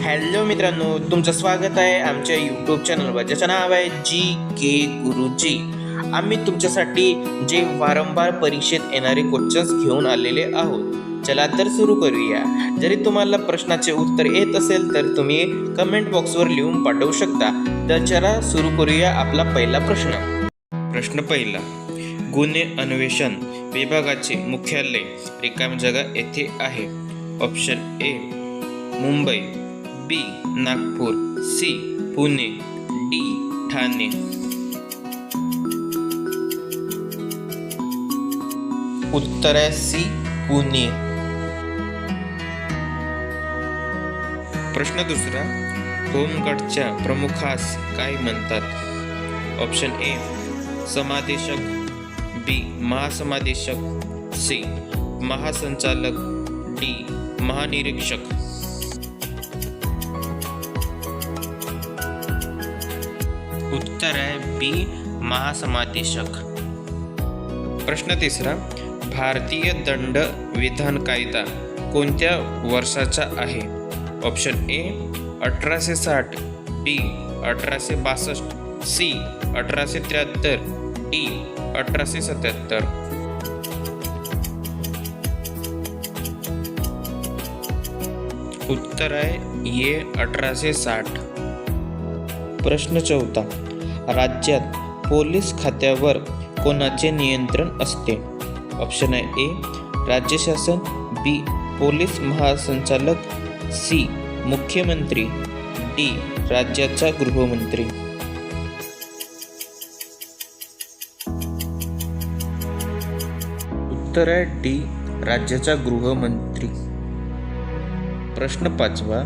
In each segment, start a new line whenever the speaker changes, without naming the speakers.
Hello मित्रांनो, तुमचं स्वागत आहे आमच्या यूट्यूब चॅनलवर, ज्याचं नाव आहे GK गुरुजी. आम्ही तुमच्यासाठी जे वारंवार परीक्षेत येणारे क्वेश्चन्स घेऊन आलेले आहोत. चला तर सुरू करूया. जरी तुम्हाला प्रश्नाचे उत्तर येत असेल तर तुम्ही कमेंट बॉक्सवर लिहून पाठवू शकता. तर चला सुरू करूया आपला पहिला प्रश्न. प्रश्न पहिला, गुन्हे अन्वेषण विभागाचे मुख्यालय रिकामी जागा येथे आहे. Option A Mumbai, B Nagpur, C Pune, D Thane. उत्तर आहे सी पुणे. प्रश्न दुसरा, होमगार्डच्या प्रमुखास काय म्हणतात. ऑप्शन ए समादेशक, बी महासमादेशक, सी महासंचालक, डी महानिरीक्षक. उत्तर आहे बी महासमादेशक. प्रश्न तिसरा, भारतीय दंड विधान कायदा कोणत्या वर्षाचा आहे. Option A 1860, B 1862, C 1873, D 1877. उत्तर आहे ए 1860. प्रश्न चौथा, राज्यात पोलीस खात्यावर कोणाचे नियंत्रण असते. ऑप्शन आहे ए राज्य शासन, बी पोलीस महासंचालक, सी मुख्यमंत्री, डी राज्याचा गृहमंत्री. उत्तर आहे डी राज्याचा गृहमंत्री. प्रश्न पाचवा,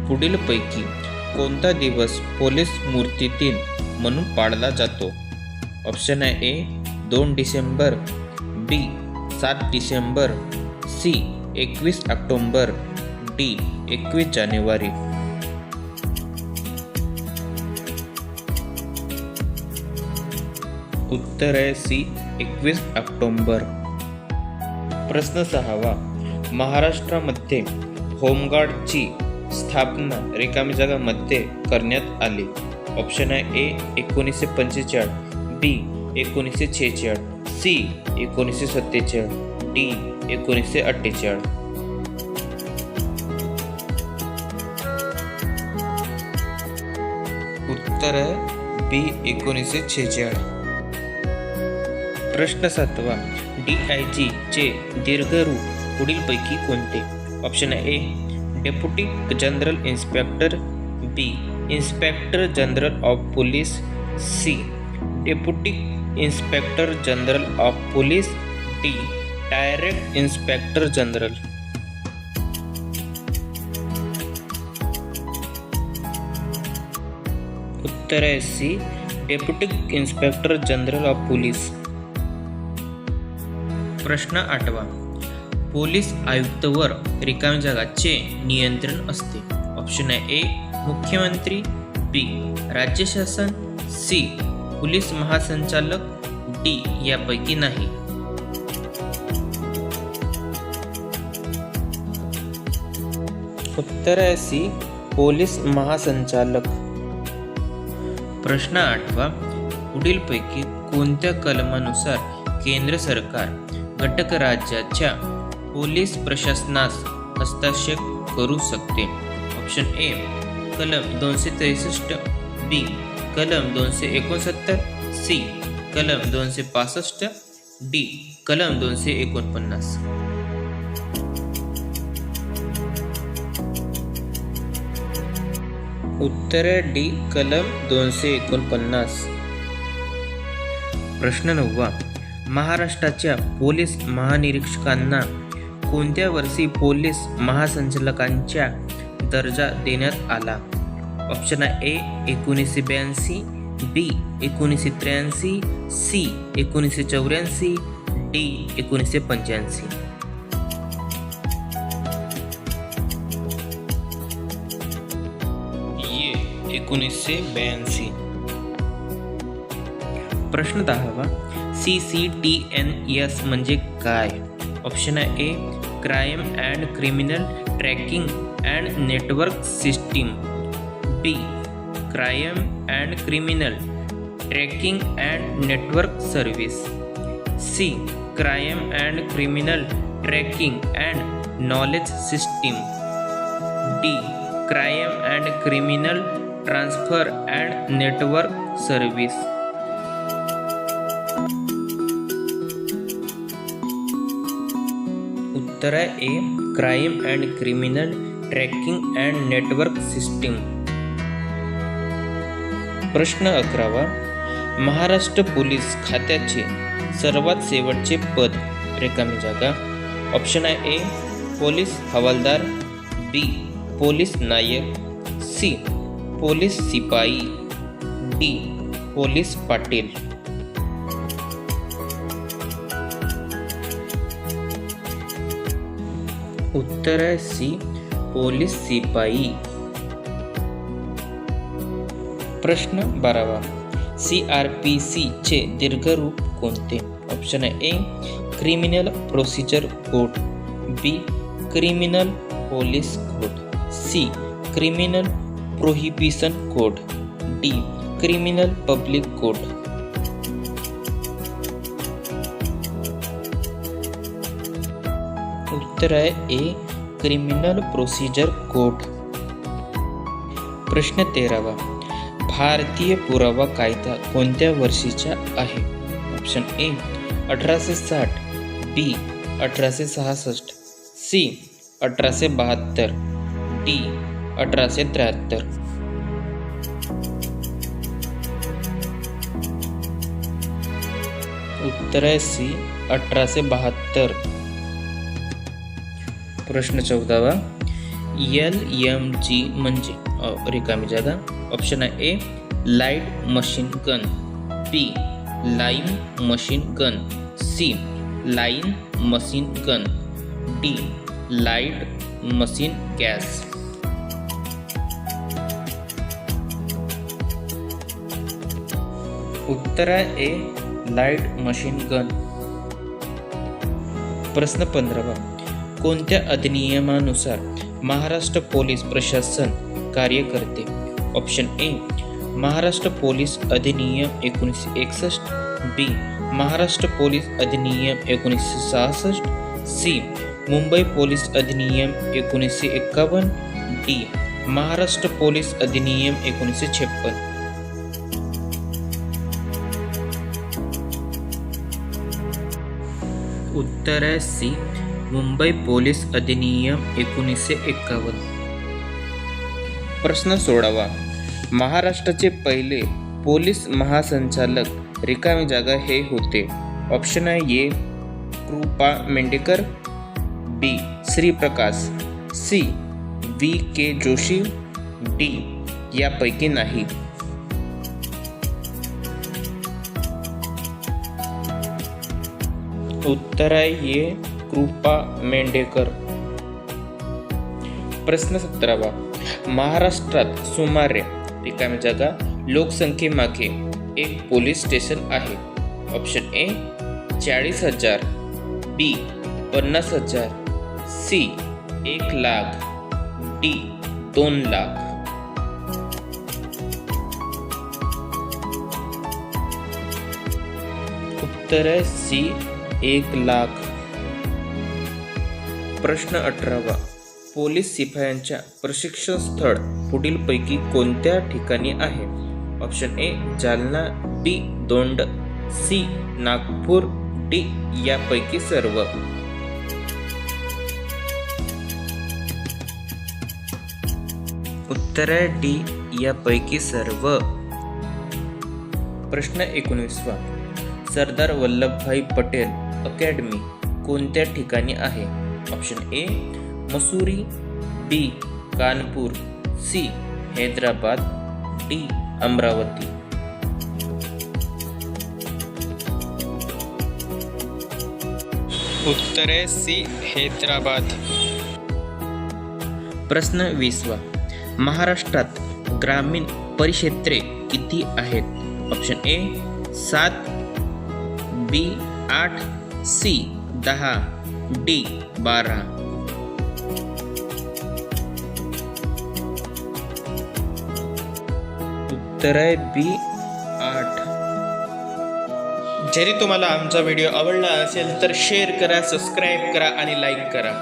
पुढीलपैकी कोणता दिवस पोलीस स्मृतिदिन म्हणून पाळला जातो. ऑप्शन आहे ए 2 डिसेंबर, बी 7 डिसेंबर, सी 21 ऑक्टोबर, डी 21 जानेवारी. उत्तर आहे सी 21 ऑक्टोबर. प्रश्न सहावा, महाराष्ट्रामध्ये होमगार्डची स्थापना रिकामी जागा मध्ये करण्यात आली. ऑप्शन आहे ए 1945, बी 1946, सी 1947, डी 1948. उत्तर आहे बी 1946. प्रश्न सातवा, DIG चे दीर्घरूप पुढीलपैकी कोणते. ऑप्शन आहे A deputy general inspector, B inspector general of police, C deputy inspector general of police, D direct inspector general. उत्तर आहे C deputy inspector general of police. प्रश्न आठवा, पोलीस आयुक्तवर रिकामी जागाचे नियंत्रण असते. ऑप्शन आहे ए मुख्यमंत्री, बी राज्य शासन, सी पोलीस महासंचालक, डी यापैकी नाही. उत्तर आहे सी पोलीस महासंचालक. प्रश्न आठवा, पुढीलपैकी कोणत्या कलमानुसार केंद्र सरकार घटक राज्याच्या पोलीस प्रशासनास हस्तक्षेप करू शकते. ऑप्शन ए कलम 263, बी कलम 269, सी कलम 265, डी कलम 249. उत्तर डी कलम 249. प्रश्न नववा, महाराष्ट्राच्या पोलीस महानिरीक्षकांना कोणत्या वर्षी पोलीस महासंचालकांचा दर्जा देण्यात आला. ऑप्शन आहे ए 1982, बी 1983, सी 1984, डी 1985. ये 1982. प्रश्न 10वा, CCTNS म्हणजे काय. ऑप्शन आहे A crime and criminal tracking and network system. D. Crime and criminal tracking and network service. C. Crime and criminal tracking and knowledge system. D. Crime and criminal transfer and network service. उत्तर आहे A. Crime and criminal tracking and network system. प्रश्न 11. Maharashtra police खात्याचे सर्वात शेवटचे पद रिकामी जागा. Option आहे ए. पोलीस हवालदार. बी. पोलीस नायक. सी. पोलीस शिपाई. डी. पोलीस पाटील. उत्तर आहे सी. पोलीस शिपाई. प्रश्न 12. CRPC चे दीर्घरूप कोणते. ऑप्शन आहे A. Criminal procedure code. B. Criminal police code. C. Criminal prohibition code. D. Criminal public code. उत्तर आहे ए. Criminal procedure code. प्रश्न 13. भारतीय पुरावा कायदा कोणत्या वर्षीचा आहे. Option A. 1860. B. 1866. C. 1872. D. 1873. उत्तर आहे सी. 1872. प्रश्न 14. LMG म्हणजे रिकामी जागा. ऑप्शन आहे A. Light machine gun. B. Line machine gun. C. Line machine gun. D. Light machine gas. उत्तर आहे ए. Light machine gun. प्रश्न 15. कोणत्या अधिनियमानुसार महाराष्ट्र पोलीस प्रशासन कार्य करते. Option A. महाराष्ट्र पोलीस अधिनियम 1961. बी. महाराष्ट्र पोलीस अधिनियम 1966. सी. मुंबई पोलीस अधिनियम 1951. डी. महाराष्ट्र पोलीस अधिनियम 1956. उत्तर आहे सी. मुंबई पोलीस अधिनियम 1951. प्रश्न 16. महाराष्ट्राचे पहिले पोलीस महासंचालक रिकामी जागा हे होते. ऑप्शन आहे A. Krupa Mendhekar. B. Shriprakash. C. V.K. Joshi. D. यापैकी नाही. उत्तर आहे ए. कृपा मेंढेकर. प्रश्न 17. महाराष्ट्रात सुमारे रिकामी जागा लोकसंख्येमागे एक पोलीस स्टेशन आहे. Option A. 40,000. B. 50,000. C. 1,00,000. D. 2,00,000. उत्तर आहे सी. 1,00,000. प्रश्न 18. पोलीस शिपायांच्या प्रशिक्षण स्थळ पुढीलपैकी कोणत्या ठिकाणी आहे. Option A. Jalna. B. Daund. C. Nagpur. D. यापैकी सर्व. उत्तर आहे डी. यापैकी सर्व. प्रश्न 19. सरदार वल्लभभाई पटेल अकॅडमी कोणत्या ठिकाणी आहे. Option A. Mussoorie. B. Kanpur. C. Hyderabad. D. Amravati. उत्तर आहे सी. हैदराबाद. प्रश्न 20. महाराष्ट्रात ग्रामीण परिक्षेत्रे किती आहेत. Option A. 7. B. 8. C. 10. D. 12. उत्तर आहे B8. जरी तुम्हाला आमचा व्हिडिओ आवडला असेल तर शेअर करा, सबस्क्राईब करा आणि लाईक करा.